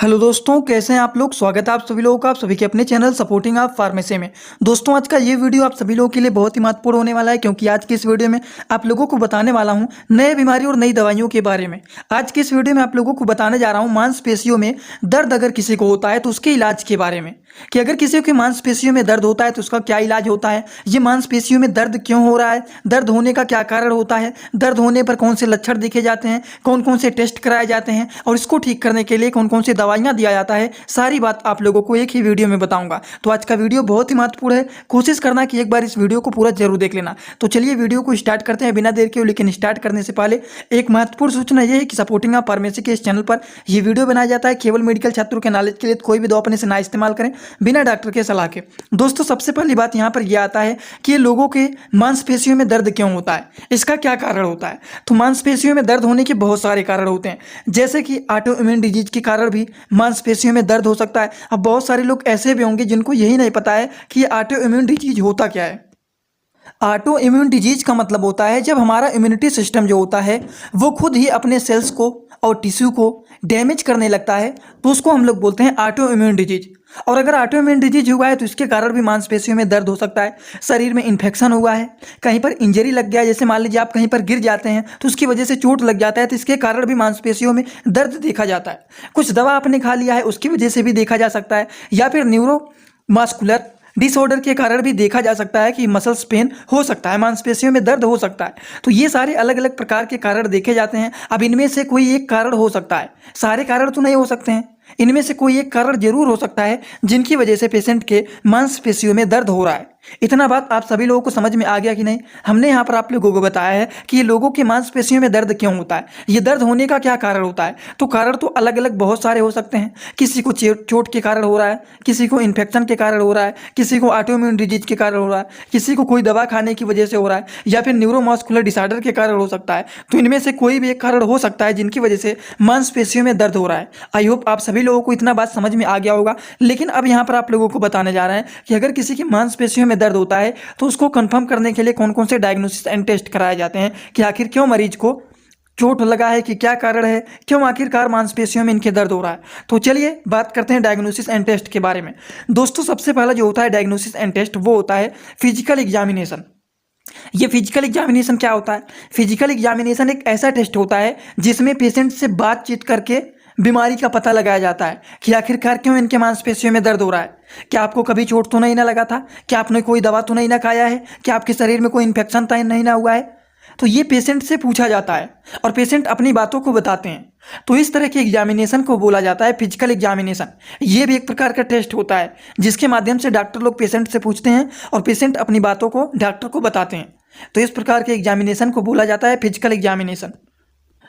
Hello दोस्तों, कैसे हैं आप लोग। स्वागत है आप सभी लोगों का, आप सभी के अपने चैनल सपोर्टिंग आप फार्मेसी में। दोस्तों, आज का ये वीडियो आप सभी लोगों के लिए बहुत ही महत्वपूर्ण होने वाला है, क्योंकि आज की इस वीडियो में आप लोगों को बताने वाला हूं नए बीमारी और नई दवाइयों के बारे में। आज की इस वीडियो में आप लोगों को बताने जा रहा हूं मांसपेशियों में दर्द अगर किसी को होता है तो उसके इलाज के बारे में, कि अगर किसी के मांसपेशियों में दर्द होता है तो उसका क्या इलाज होता है, ये मांसपेशियों में दर्द क्यों हो रहा है, दर्द होने का क्या कारण होता है, दर्द होने पर कौन से लक्षण देखे जाते हैं, कौन कौन से टेस्ट कराए जाते हैं और इसको ठीक करने के लिए कौन कौन सी दवाइयाँ दिया जाता है, सारी बात आप लोगों को एक ही वीडियो में बताऊंगा। तो आज का वीडियो बहुत ही महत्वपूर्ण है, कोशिश करना कि एक बार इस वीडियो को पूरा जरूर देख लेना। तो चलिए वीडियो को स्टार्ट करते हैं बिना देर के। लेकिन स्टार्ट करने से पहले एक महत्वपूर्ण सूचना यह है कि सपोर्टिंग आप फार्मेसी के इस चैनल पर यह वीडियो बनाया जाता है केवल मेडिकल छात्रों के नॉलेज के लिए। कोई भी दवा अपने से ना इस्तेमाल करें बिना डॉक्टर के सलाह के। दोस्तों, सबसे पहली बात यहाँ पर यह आता है कि ये लोगों के मांसपेशियों में दर्द क्यों होता है, इसका क्या कारण होता है। तो मांसपेशियों में दर्द होने के बहुत सारे कारण होते हैं, जैसे कि ऑटो इम्यून डिजीज के कारण भी मांसपेशियों में दर्द हो सकता है। अब बहुत सारे लोग ऐसे भी होंगे जिनको यही नहीं पता है कि ये ऑटो इम्यून डिजीज होता क्या है। ऑटो इम्यून डिजीज का मतलब होता है जब हमारा इम्यूनिटी सिस्टम जो होता है वो खुद ही अपने सेल्स को और टिश्यू को डैमेज करने लगता है, तो उसको हम लोग बोलते हैं ऑटो इम्यून डिजीज। और अगर ऑटो इम्यून डिजीज हुआ है तो इसके कारण भी मांसपेशियों में दर्द हो सकता है। शरीर में इन्फेक्शन हुआ है, कहीं पर इंजरी लग गया, जैसे मान लीजिए आप कहीं पर गिर जाते हैं तो उसकी वजह से चोट लग जाता है, तो इसके कारण भी मांसपेशियों में दर्द देखा जाता है। कुछ दवा आपने खा लिया है उसकी वजह से भी देखा जा सकता है, या फिर न्यूरोमस्कुलर डिसऑर्डर के कारण भी देखा जा सकता है कि मसल्स पेन हो सकता है, मांसपेशियों में दर्द हो सकता है। तो ये सारे अलग अलग प्रकार के कारण देखे जाते हैं। अब इनमें से कोई एक कारण हो सकता है, सारे कारण तो नहीं हो सकते हैं, इनमें से कोई एक कारण जरूर हो सकता है जिनकी वजह से पेशेंट के मांसपेशियों में दर्द हो रहा है। इतना बात आप सभी लोगों को समझ में आ गया कि नहीं। हमने यहाँ पर आप लोगों को बताया है कि ये लोगों के मांसपेशियों में दर्द क्यों होता है, ये दर्द होने का क्या कारण होता है। तो कारण तो अलग अलग बहुत सारे हो सकते हैं। किसी को चोट के कारण हो रहा है, किसी को इन्फेक्शन के कारण हो रहा है, किसी को ऑटोइम्यून डिजीज के कारण हो रहा है, किसी को कोई दवा खाने की वजह से हो रहा है, या फिर न्यूरोमस्कुलर डिसऑर्डर के कारण हो सकता है। तो इनमें से कोई भी एक कारण हो सकता है जिनकी वजह से मांसपेशियों में दर्द हो रहा है। आई होप आप सभी लोगों को इतना बात समझ में आ गया होगा। लेकिन अब यहाँ पर आप लोगों को बताने जा रहे हैं कि अगर किसी की मांसपेशियों में दर्द होता है तो उसको कंफर्म करने के लिए कौन कौन से डायग्नोसिस एंड टेस्ट कराए जाते हैं, कि आखिर क्यों मरीज को चोट लगा है, कि क्या कारण है, क्यों आखिरकार मांसपेशियों में इनके दर्द हो रहा है। तो चलिए बात करते हैं डायग्नोसिस एंड टेस्ट के बारे में। दोस्तों, सबसे पहला जो होता है डायग्नोसिस एंड टेस्ट वो होता है फिजिकल एग्जामिनेशन। ये फिजिकल एग्जामिनेशन क्या होता है? फिजिकल एग्जामिनेशन एक ऐसा टेस्ट होता है जिसमें पेशेंट से बातचीत करके बीमारी का पता लगाया जाता है कि आखिरकार क्यों इनके मांसपेशियों में दर्द हो रहा है। क्या आपको कभी चोट तो नहीं ना लगा था, क्या आपने कोई दवा तो नहीं ना खाया है, क्या आपके शरीर में कोई इन्फेक्शन तो नहीं ना हुआ है। तो ये पेशेंट से पूछा जाता है और पेशेंट अपनी बातों को बताते हैं। तो इस तरह के एग्जामिनेशन को बोला जाता है फिजिकल एग्जामिनेशन। ये भी एक प्रकार का टेस्ट होता है जिसके माध्यम से डॉक्टर लोग पेशेंट से पूछते हैं और पेशेंट अपनी बातों को डॉक्टर को बताते हैं। तो इस प्रकार के एग्जामिनेशन को बोला जाता है फिजिकल एग्जामिनेशन।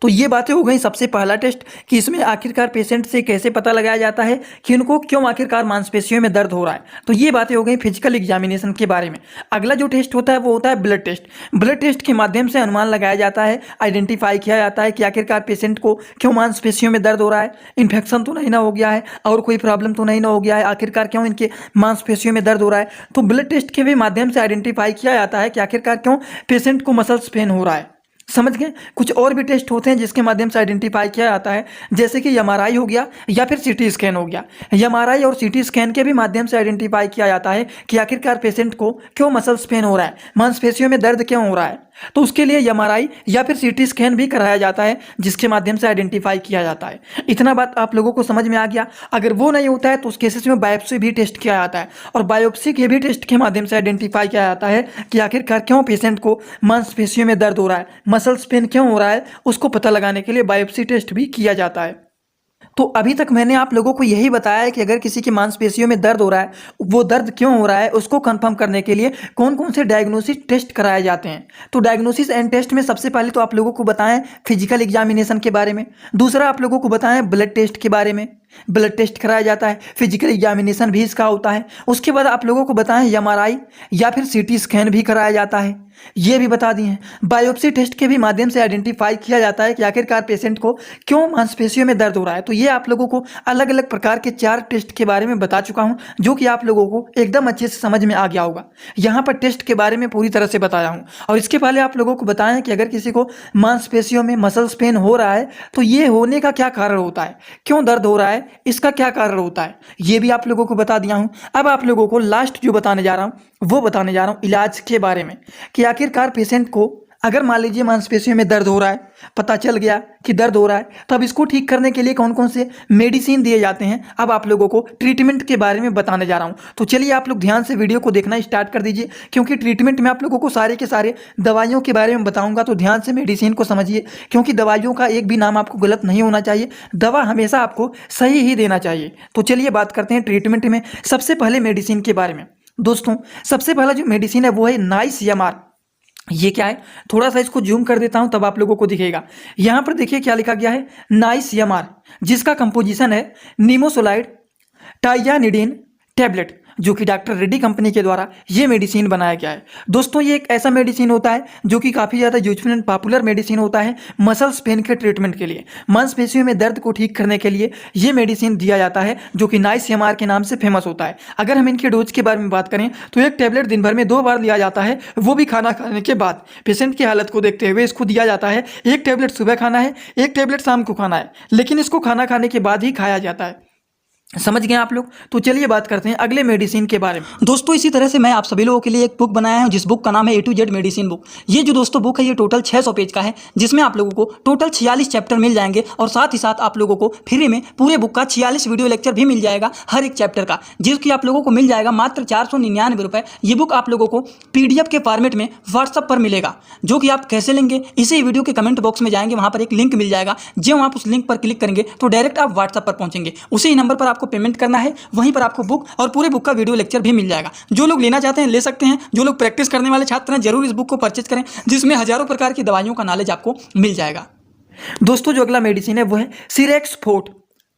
तो ये बातें हो गई सबसे पहला टेस्ट, कि इसमें आखिरकार पेशेंट से कैसे पता लगाया जाता है कि उनको क्यों आखिरकार मांसपेशियों में दर्द हो रहा है। तो ये बातें हो गई फिजिकल एग्जामिनेशन के बारे में। अगला जो टेस्ट होता है वो होता है ब्लड टेस्ट। ब्लड टेस्ट के माध्यम से अनुमान लगाया जाता है, आइडेंटिफाई किया जाता है कि आखिरकार पेशेंट को क्यों मांसपेशियों में दर्द हो रहा है, इन्फेक्शन तो नहीं ना हो गया है और कोई प्रॉब्लम तो नहीं ना हो गया है, आखिरकार क्यों इनके मांसपेशियों में दर्द हो रहा है। तो ब्लड टेस्ट के भी माध्यम से आइडेंटिफाई किया जाता है कि आखिरकार क्यों पेशेंट को मसल्स पेन हो रहा है। समझ गए। कुछ और भी टेस्ट होते हैं जिसके माध्यम से आइडेंटिफाई किया जाता है, जैसे कि एमआरआई हो गया या फिर सीटी स्कैन हो गया। एमआरआई और सीटी स्कैन के भी माध्यम से आइडेंटिफाई किया जाता है कि आखिरकार पेशेंट को क्यों मसल्स पेन हो रहा है, मांसपेशियों में दर्द क्यों हो रहा है। तो उसके लिए एमआरआई या फिर सीटी स्कैन भी कराया जाता है जिसके माध्यम से आइडेंटिफाई किया जाता है। इतना बात आप लोगों को समझ में आ गया। अगर वो नहीं होता है तो उस केसेस में बायोप्सी भी टेस्ट किया जाता है और बायोप्सी के भी टेस्ट के माध्यम से आइडेंटिफाई किया जाता है कि आखिरकार क्यों पेशेंट को मांसपेशियों में दर्द हो रहा है, मसल्स पेन क्यों हो रहा है, उसको पता लगाने के लिए बायोप्सी टेस्ट भी किया जाता है। तो अभी तक मैंने आप लोगों को यही बताया है कि अगर किसी की मांसपेशियों में दर्द हो रहा है, वो दर्द क्यों हो रहा है, उसको कंफर्म करने के लिए कौन कौन से डायग्नोसिस टेस्ट कराए जाते हैं। तो डायग्नोसिस एंड टेस्ट में सबसे पहले तो आप लोगों को बताएं फिजिकल एग्जामिनेशन के बारे में, दूसरा आप लोगों को बताएं ब्लड टेस्ट के बारे में, ब्लड टेस्ट कराया जाता है, फिजिकल एग्जामिनेशन भी इसका होता है। उसके बाद आप लोगों को बताएं एमआरआई या फिर सीटी स्कैन भी कराया जाता है, ये भी बता दिए हैं। बायोप्सी टेस्ट के भी माध्यम से आइडेंटिफाई किया जाता है कि आखिरकार पेशेंट को क्यों मांसपेशियों में दर्द हो रहा है। तो ये आप लोगों को अलग अलग प्रकार के 4 टेस्ट के बारे में बता चुका हूं, जो कि आप लोगों को एकदम अच्छे से समझ में आ गया होगा। यहाँ पर टेस्ट के बारे में पूरी तरह से बताया हूँ। और इसके पहले आप लोगों को बताएं कि अगर किसी को मांसपेशियों में मसल्स पेन हो रहा है तो ये होने का क्या कारण होता है, क्यों दर्द हो रहा है, है, इसका क्या कारण होता है, ये भी आप लोगों को बता दिया हूं। अब आप लोगों को लास्ट जो बताने जा रहा हूं वो बताने जा रहा हूं इलाज के बारे में, कि आखिरकार पेशेंट को अगर मान लीजिए मांसपेशियों में दर्द हो रहा है, पता चल गया कि दर्द हो रहा है, तो अब इसको ठीक करने के लिए कौन कौन से मेडिसिन दिए जाते हैं, अब आप लोगों को ट्रीटमेंट के बारे में बताने जा रहा हूं। तो चलिए आप लोग ध्यान से वीडियो को देखना स्टार्ट कर दीजिए, क्योंकि ट्रीटमेंट में आप लोगों को सारे के सारे दवाइयों के बारे में बताऊंगा, तो ध्यान से मेडिसिन को समझिए, क्योंकि दवाइयों का एक भी नाम आपको गलत नहीं होना चाहिए, दवा हमेशा आपको सही ही देना चाहिए। तो चलिए बात करते हैं ट्रीटमेंट में सबसे पहले मेडिसिन के बारे में। दोस्तों सबसे पहला जो मेडिसिन है वो है नाइसियमार। ये क्या है, थोड़ा सा इसको जूम कर देता हूं तब आप लोगों को दिखेगा। यहां पर देखिए क्या लिखा गया है, नाइसियमार, जिसका कंपोजिशन है निमोसोलाइड टाइजानिडीन टैबलेट, जो कि डॉक्टर रेड्डी कंपनी के द्वारा ये मेडिसिन बनाया गया है। दोस्तों ये एक ऐसा मेडिसिन होता है जो कि काफ़ी ज़्यादा यूजफुल एंड पॉपुलर मेडिसिन होता है मसल्स पेन के ट्रीटमेंट के लिए, मांसपेशियों में दर्द को ठीक करने के लिए ये मेडिसिन दिया जाता है, जो कि नाइसियमार के नाम से फेमस होता है। अगर हम इनके डोज के बारे में बात करें तो एक टैबलेट दिन भर में 2 बार लिया जाता है, वो भी खाना खाने के बाद। पेशेंट की हालत को देखते हुए इसको दिया जाता है, एक टैबलेट सुबह खाना है, एक टैबलेट शाम को खाना है, लेकिन इसको खाना खाने के बाद ही खाया जाता है। समझ गए आप लोग। तो चलिए बात करते हैं अगले मेडिसिन के बारे में। दोस्तों इसी तरह से मैं आप सभी लोगों के लिए एक बुक बनाया हूं, जिस बुक का नाम है A to Z medicine book. ये जो दोस्तों बुक है ये टोटल 600 पेज का है, जिसमें आप लोगों को टोटल 46 चैप्टर मिल जाएंगे, और साथ ही साथ आप लोगों को फ्री में पूरे बुक का 46 वीडियो लेक्चर भी मिल जाएगा हर एक चैप्टर का, जिसकी आप लोगों को मिल जाएगा मात्र 499 रुपये। ये बुक आप लोगों को PDF के फॉर्मेट में व्हाट्सअप पर मिलेगा, जो कि आप कैसे लेंगे, इसी वीडियो के कमेंट बॉक्स में जाएंगे, वहाँ पर एक लिंक मिल जाएगा, जब आप उस लिंक पर क्लिक करेंगे तो डायरेक्ट आप व्हाट्सअप पर पहुँचेंगे, उसी नंबर पर आपको पेमेंट करना है, वहीं पर आपको बुक और पूरे बुक का वीडियो लेक्चर भी मिल जाएगा। जो लोग लेना चाहते हैं ले सकते हैं, जो लोग प्रैक्टिस करने वाले छात्र हैं जरूर इस बुक को परचेज करें, जिसमें हजारों प्रकार की दवाइयों का नॉलेज आपको मिल जाएगा। दोस्तों जो अगला मेडिसिन है वो है सिरेक्सफोर्ट।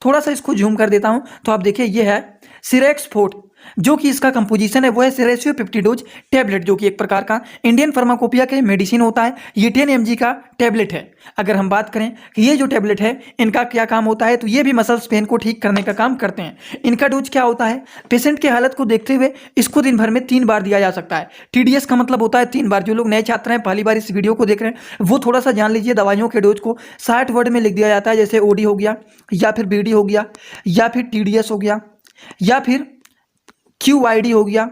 थोड़ा सा इसको जूम कर देता हूं तो आप देखिए ये है सिरेक्सफोर्ट, जो कि इसका कंपोजिशन है वो है सिरेसियो पेप्टिडोज टैबलेट, जो कि एक प्रकार का इंडियन फार्माकोपिया के मेडिसिन होता है। ये 10 mg का टैबलेट है। अगर हम बात करें कि ये जो टैबलेट है इनका क्या काम होता है, तो ये भी मसल्स पेन को ठीक करने का काम करते हैं। इनका डोज क्या होता है, पेशेंट की हालत को देखते हुए इसको दिन भर में 3 बार दिया जा सकता है। TDS का मतलब होता है 3 बार। जो लोग नए छात्र हैं पहली बार इस वीडियो को देख रहे हैं वो थोड़ा सा जान लीजिए, दवाइयों के डोज को 60 वर्ड में लिख दिया जाता है, जैसे OD हो गया, या फिर BD हो गया, या फिर TDS हो गया, या फिर QID हो गया,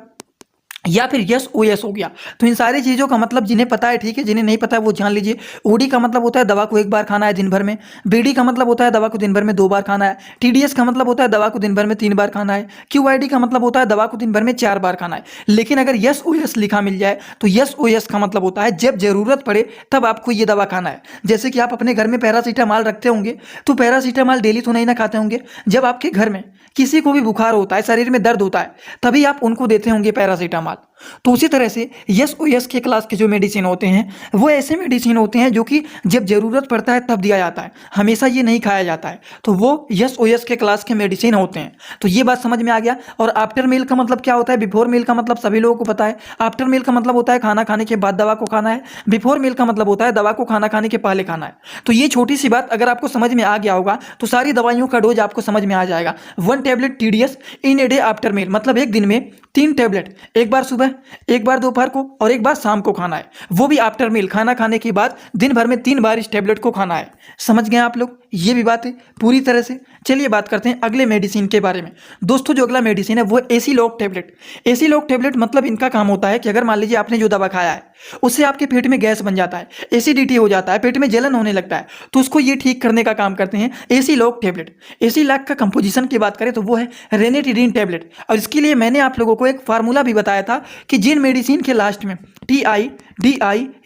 या फिर SOS हो गया। तो इन सारी चीज़ों का मतलब जिन्हें पता है ठीक है, जिन्हें नहीं पता है वो जान लीजिए। OD का मतलब होता है दवा को 1 बार खाना है दिन भर में, BD का मतलब होता है दवा को दिन भर में 2 बार खाना है, TDS का मतलब होता है दवा को दिन भर में 3 बार खाना है, QID का मतलब होता है दवा को दिन भर में 4 बार खाना है। लेकिन अगर SOS लिखा मिल जाए तो SOS का मतलब होता है जब जरूरत पड़े तब आपको ये दवा खाना है। जैसे कि आप अपने घर में पैरासीटामॉल रखते होंगे, तो पैरासीटामॉल डेली तो नहीं ना खाते होंगे, जब आपके घर में किसी को भी बुखार होता है, शरीर में दर्द होता है, तभी आप उनको देते होंगे पैरासीटामॉल। तो उसी तरह से SOS के क्लास के जो मेडिसिन होते हैं वो ऐसे मेडिसिन होते हैं जो कि जब जरूरत पड़ता है तब दिया जाता है, हमेशा ये नहीं खाया जाता है, तो वो SOS के क्लास के मेडिसिन होते हैं। तो ये बात समझ में आ गया। और आफ्टर मील का मतलब क्या होता है, बिफोर मील का मतलब सभी लोगों को पता है। आफ्टर मील का मतलब होता है खाना खाने के बाद दवा को खाना है, बिफोर मील का मतलब होता है दवा को खाना खाने के पहले खाना है। तो ये छोटी सी बात अगर आपको समझ में आ गया होगा तो सारी दवाइयों का डोज आपको समझ में आ जाएगा। 1 tablet TDS in a day after meal, मतलब एक दिन में 3 टैबलेट, एक बार सुबह, एक बार दोपहर को और एक बार शाम को खाना है, वो भी आफ्टर मील, खाना खाने के बाद दिन भर में 3 बार इस टैबलेट को खाना है। समझ गए आप लोग ये भी बात है पूरी तरह से। चलिए बात करते हैं अगले मेडिसिन के बारे में। दोस्तों जो अगला मेडिसिन है वो है एसीलॉक टैबलेट। एसीलॉक टैबलेट मतलब इनका काम होता है कि अगर मान लीजिए आपने जो दवा खाया है उससे आपके पेट में गैस बन जाता है, एसिडिटी हो जाता है, पेट में जलन होने लगता है, तो उसको ये ठीक करने का काम करते हैं एसीलॉक टैबलेट। एसीलॉक का कंपोजिशन की बात करें तो वो है रेनिटिडीन टैबलेट। और इसके लिए मैंने आप लोगों को एक फार्मूला भी बताया था कि जिन मेडिसिन के लास्ट में TI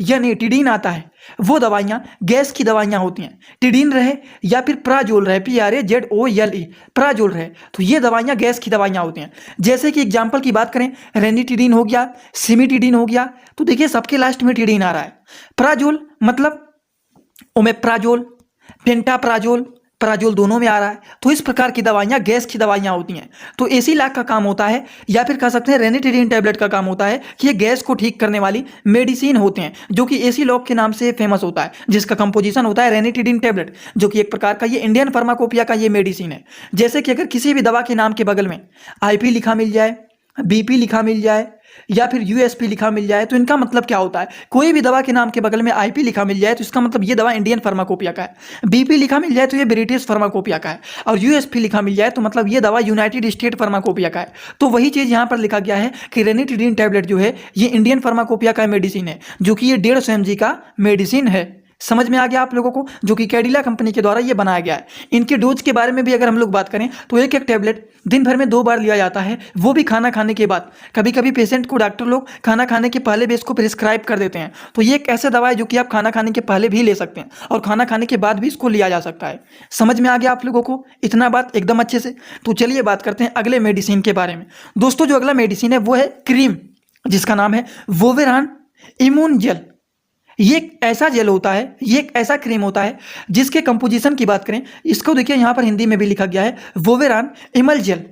यानी टिडीन आता है वो दवाइयाँ गैस की दवाइयाँ होती हैं। टिडीन रहे या फिर प्राजोल रहे, PRAZOLE, प्राजोल रहे, तो ये दवाइयाँ गैस की दवाइयाँ होती हैं। जैसे कि एग्जाम्पल की बात करें, रेनिटिडीन हो गया, सिमिटिडीन हो गया, तो देखिए सबके लास्ट में टिडीन आ रहा है। प्राजोल मतलब ओमेप्राजोल, पेंटाप्राजोल, प्राजोल दोनों में आ रहा है। तो इस प्रकार की दवाइयाँ गैस की दवाइयाँ होती हैं। तो एसीलॉक का काम होता है, या फिर कह सकते हैं रेनिटिडीन टैबलेट का काम होता है कि ये गैस को ठीक करने वाली मेडिसिन होते हैं, जो कि एसीलॉक के नाम से फेमस होता है, जिसका कंपोजिशन होता है रेनिटिडीन टैबलेट, जो कि एक प्रकार का ये इंडियन फार्माकोपिया का ये मेडिसिन है। जैसे कि अगर किसी भी दवा के नाम के बगल में IP लिखा मिल जाए, BP लिखा मिल जाए, या फिर यूएसपी लिखा मिल जाए तो इनका मतलब क्या होता है। कोई भी दवा के नाम के बगल में आईपी लिखा मिल जाए तो इसका मतलब ये दवा इंडियन फार्माकोपिया का है। बीपी लिखा मिल जाए तो ये ब्रिटिश फार्माकोपिया का है। और यूएसपी लिखा मिल जाए तो मतलब ये दवा यूनाइटेड स्टेट फार्माकोपिया का है। तो वही चीज़ यहाँ पर लिखा गया है कि रेनिटिडीन टैबलेट जो है ये इंडियन फार्माकोपिया का मेडिसिन है, जो कि ये 150 mg का मेडिसिन है। समझ में आ गया आप लोगों को, जो कि कैडिला कंपनी के द्वारा ये बनाया गया है। इनके डोज के बारे में भी अगर हम लोग बात करें तो एक एक टैबलेट दिन भर में 2 बार लिया जाता है, वो भी खाना खाने के बाद। कभी कभी पेशेंट को डॉक्टर लोग खाना खाने के पहले भी इसको प्रिस्क्राइब कर देते हैं। तो ये एक ऐसा दवा है जो कि आप खाना खाने के पहले भी ले सकते हैं और खाना खाने के बाद भी इसको लिया जा सकता है। समझ में आ गया आप लोगों को इतना बात एकदम अच्छे से। तो चलिए बात करते हैं अगले मेडिसिन के बारे में। दोस्तों जो अगला मेडिसिन है वो है क्रीम, जिसका नाम है वोवेरान इम्यून जेल। ये एक ऐसा जेल होता है, ये एक ऐसा क्रीम होता है जिसके कंपोजिशन की बात करें, इसको देखिए यहाँ पर हिंदी में भी लिखा गया है वोवेरान इमल जेल।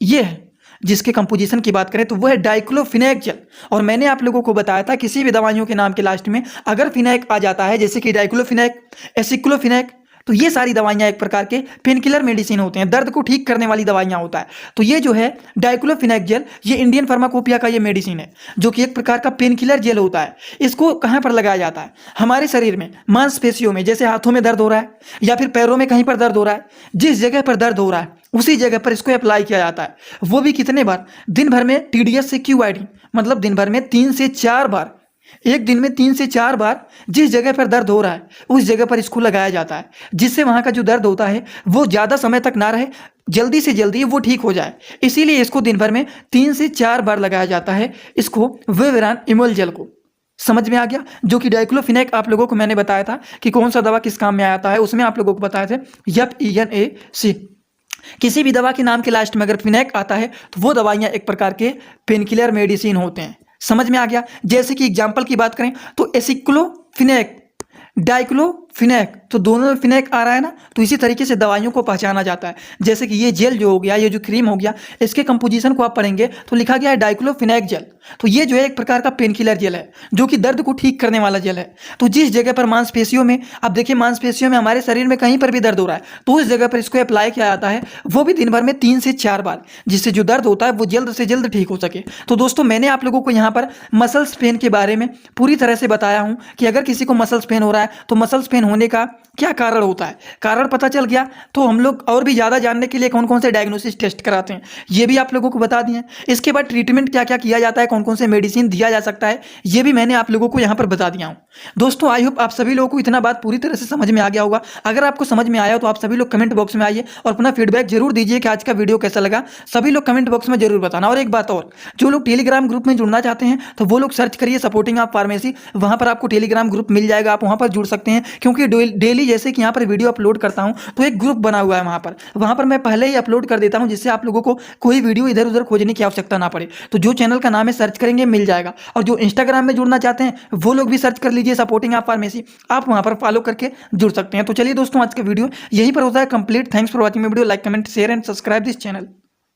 ये है जिसके कंपोजिशन की बात करें तो वो है डाइक्लोफिनेक जेल। और मैंने आप लोगों को बताया था किसी भी दवाइयों के नाम के लास्ट में अगर फिनेक आ जाता है, जैसे कि डाइक्लोफिनेक, एसिक्लोफिनेक, तो ये सारी दवाइयाँ एक प्रकार के पेन किलर मेडिसिन होते हैं, दर्द को ठीक करने वाली दवाइयाँ होता है। तो ये जो है डाइक्लोफिनेक जेल, ये इंडियन फार्माकोपिया का ये मेडिसिन है, जो कि एक प्रकार का पेन किलर जेल होता है। इसको कहाँ पर लगाया जाता है? हमारे शरीर में मांसपेशियों में, जैसे हाथों में दर्द हो रहा है या फिर पैरों में कहीं पर दर्द हो रहा है, जिस जगह पर दर्द हो रहा है उसी जगह पर इसको अप्लाई किया जाता है। वो भी कितने बार? दिन भर में TDS से QID, मतलब दिन भर में 3 से 4 बार, एक दिन में 3 से 4 बार जिस जगह पर दर्द हो रहा है उस जगह पर इसको लगाया जाता है, जिससे वहाँ का जो दर्द होता है वो ज़्यादा समय तक ना रहे, जल्दी से जल्दी वो ठीक हो जाए। इसीलिए इसको दिन भर में 3 से 4 बार लगाया जाता है, इसको वोवेरान इमल जेल को। समझ में आ गया? जो कि डाइक्लोफिनेक आप लोगों को मैंने बताया था कि कौन सा दवा किस काम में आता है, उसमें आप लोगों को बताए थे FENAC। किसी भी दवा के नाम के लास्ट में अगर फिनेक आता है तो वो दवाइयाँ एक प्रकार के पेन किलर मेडिसिन होते हैं। समझ में आ गया? जैसे कि एग्जाम्पल की बात करें तो एसिक्लोफिनेक, डाइक्लोफिनेक, तो दोनों में फिनेक आ रहा है ना, तो इसी तरीके से दवाइयों को पहचाना जाता है। जैसे कि ये जेल जो हो गया, ये जो क्रीम हो गया, इसके कंपोजिशन को आप पढ़ेंगे तो लिखा गया है डाइक्लोफिनेक जेल। तो ये जो है एक प्रकार का पेन किलर जेल है, जो कि दर्द को ठीक करने वाला जेल है। तो जिस जगह पर मांसपेशियों में, आप देखिए मांसपेशियों में हमारे शरीर में कहीं पर भी दर्द हो रहा है तो उस जगह पर इसको अप्लाई किया जाता है, वो भी दिन भर में 3 से 4 बार, जिससे जो दर्द होता है वो जल्द से जल्द ठीक हो सके। तो दोस्तों मैंने आप लोगों को यहाँ पर मसल्स पेन के बारे में पूरी तरह से बताया हूँ कि अगर किसी को मसल्स पेन हो रहा है तो मसल्स पेन होने का क्या कारण होता है। कारण पता चल गया तो हम लोग और भी ज़्यादा जानने के लिए कौन कौन से डायग्नोसिस टेस्ट कराते हैं ये भी आप लोगों को बता दिए। इसके बाद ट्रीटमेंट क्या क्या किया जाता है, कौन कौन से मेडिसिन दिया जा सकता है, ये भी मैंने आप लोगों को यहाँ पर बता दिया हूँ। दोस्तों आई होप आप सभी लोगों को इतना बात पूरी तरह से समझ में आ गया होगा। अगर आपको समझ में आया तो आप सभी लोग कमेंट बॉक्स में आइए और अपना फीडबैक जरूर दीजिए कि आज का वीडियो कैसा लगा। सभी लोग कमेंट बॉक्स में जरूर बताना। और एक बात और, जो लोग टेलीग्राम ग्रुप में जुड़ना चाहते हैं तो वो लोग सर्च करिए सपोर्टिंग ऑफ फार्मेसी, वहाँ पर आपको टेलीग्राम ग्रुप मिल जाएगा, आप वहाँ पर जुड़ सकते हैं। क्योंकि डेली जैसे कि यहाँ पर वीडियो अपलोड करता हूँ तो एक ग्रुप बना हुआ है, वहाँ पर मैं पहले ही अपलोड कर देता हूँ, जिससे आप लोगों को कोई वीडियो इधर उधर खोजने की आवश्यकता ना पड़े। तो जो चैनल का नाम है सर्च करेंगे मिल जाएगा। और जो इंस्टाग्राम में जुड़ना चाहते हैं वो लोग भी सर्च कर लीजिए सपोर्टिंग ऑफ फार्मेसी, आप वहाँ पर फॉलो करके जुड़ सकते हैं। तो चलिए दोस्तों आज का वीडियो यहीं पर होता है complete. Thanks for watching video. Like comment share and subscribe this channel.